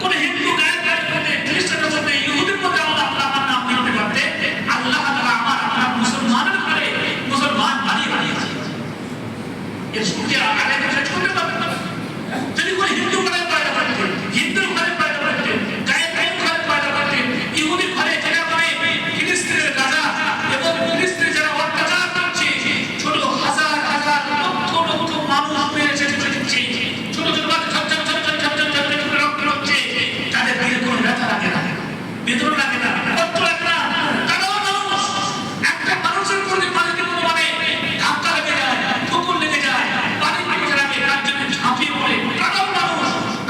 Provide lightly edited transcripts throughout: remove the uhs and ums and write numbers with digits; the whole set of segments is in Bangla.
কোন হিন্দু গায়ের মধ্যে, খ্রিস্টানের মধ্যে, ইহুদির মধ্যে আল্লাহ আমার নাম লিখতে পারতে, আল্লাহ তাআলা আমার আপনার মুসলমানের ঘরে মুসলমান বানিয়েছে। এর শুকরিয়া আদায় শেষ করতে পারবেন না। যদি কোন হিন্দু ঘরে পয়দা করতেন, হিন্দুর ঘরে পয়দা করতেন, গায়ের ঘরে পয়দা করতেন, ইহুদির ঘরে যেটা করে ফিলিস্তিনের গাজা এবং ফিলিস্তিনে যারা অত্যাচার করছে, ছোট হাজার হাজার লক্ষ লক্ষ মানুষ মেরেছে, ছোট ছোট রক্ত হচ্ছে, তাদের দিলে কোনো ব্যথা লাগে না, বেদনা লাগে না, কষ্ট লাগে না। তারাও মানুষ। একটা মানুষের প্রতি পানিতে কোনো মানে ধাক্কা লেগে যায়, ঠোকর লেগে যায়, পানি লেগে লাগে, তার জন্য ঝাঁপিয়ে পড়ে। তারাও মানুষ,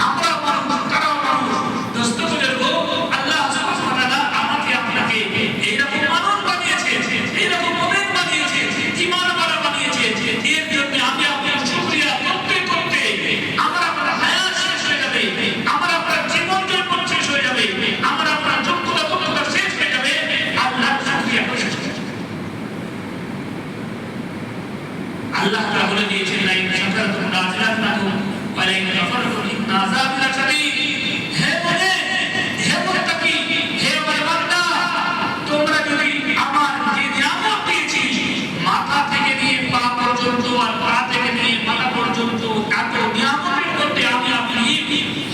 আমরাও মানুষ, তারাও মানুষ। দোস্ত বুজুর্গ, আল্লাহ সুবহানাহু ওয়া তাআলা আমাকে আপনাকে এইরকম মানুষ বানিয়েছে, এইরকম মুমিন বানিয়েছে, ঈমানওয়ালা বানিয়েছে। এর জন্য আমি আপনার শুকরিয়া করতে করতে আমার আপনার হায়াত শেষ হয়ে যাবে, আমার আপনার জীবন যাপন শেষ হয়ে যাবে, আমার আপনার যোগ্যতা দক্ষতা শেষ হয়ে যাবে। আল্লাহ শুকরিয়া করে শেষ হয়ে যাবে। আল্লাহ তাআলা বলে দিয়েছেন, লা ইন শাকারতুম লাযিদান্নাকুম ওয়া লা ইন কাফারতুম ইন্না আযাবি লাশাদীদ। হে মুমিন, হে মুত্তাকি, হে আমার বান্দা, তোমরা যদি আমার যে নিয়ামত দিয়েছি, মাথা থেকে নিয়ে পা পর্যন্ত আর পা থেকে নিয়ে মাথা পর্যন্ত এত নিয়ামতের মধ্যে আমি আপনি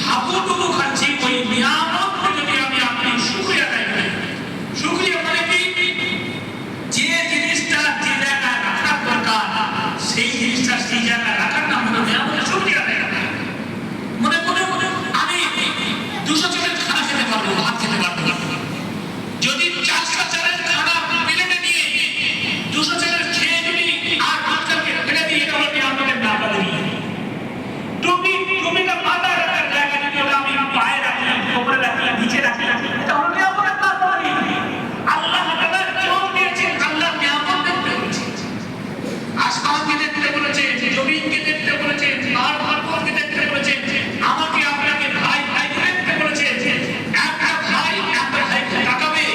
হাবুডুবু খাচ্ছি, ওই নিয়ামত যদি আমি আপনি শুকরিয়া আদায় করি। শুকরিয়া মানে কি? যে জিনিসটা যে জায়গায় রাখার দরকার, সেই জিনিসটা সেই জায়গায় রাখার নাম হলো নিয়ামতের শুকরিয়া আদায় করা। মনে মনে আমি 200 জনের খানা খেতে পারবো, ভাত খেতে পারবো, যদি 400 জনের খানা প্লেটে নিয়ে 200 জনের খেয়ে যদি আর ভাতটাকে ফেলে দিই, এটা হলো নিয়ামতের না বাদলি। টুপিটা মাথায় রাখার জায়গা যদি আমি পায়ে রাখি, কোমরে রাখি, নিচে রাখি, এটা হলো নিয়ামতের না বাদলি। আল্লাহ তাআলা চোখ দিয়েছেন, আল্লাহ নিয়ামত দেখতে বলেছেন, আসমানকে দেখতে বলেছেন, জমিনকে দেখতে বলেছেন, পাহাড় পর্বতকে দেখতে বলেছেন, আমাকে আপনাকে ভাই ভাই দেখতে বলেছেন। একটা ভাই একটা ভাইকে তাকাবে,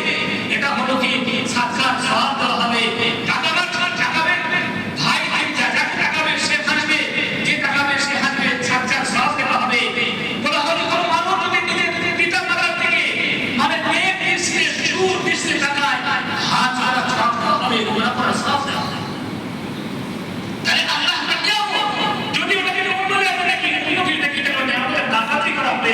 এটা হলো কি সাদকার সওয়াব দেওয়া হবে। তাকাবে ভাই ভাই যাকে তাকাবে সে হাসবে, যে তাকাবে সে হাসবে, সাদকার সওয়াব দেওয়া হবে। বলা হলো কোনো মানুষ যদি নিজের পিতা মাতার থেকে মানে নেক দৃষ্টিতে সুর দৃষ্টিতে তাকায়, হাত ধরা সওয়াব দেওয়া হবে, গুনাহ করা সওয়াব দেওয়া হবে। তাহলে আল্লাহ তাআলা যদি ওটাকে অন্য জায়গায় দেখি, অন্য কিছু দেখি, তাহলে আমাদের দাঁড়াতে করা হবে।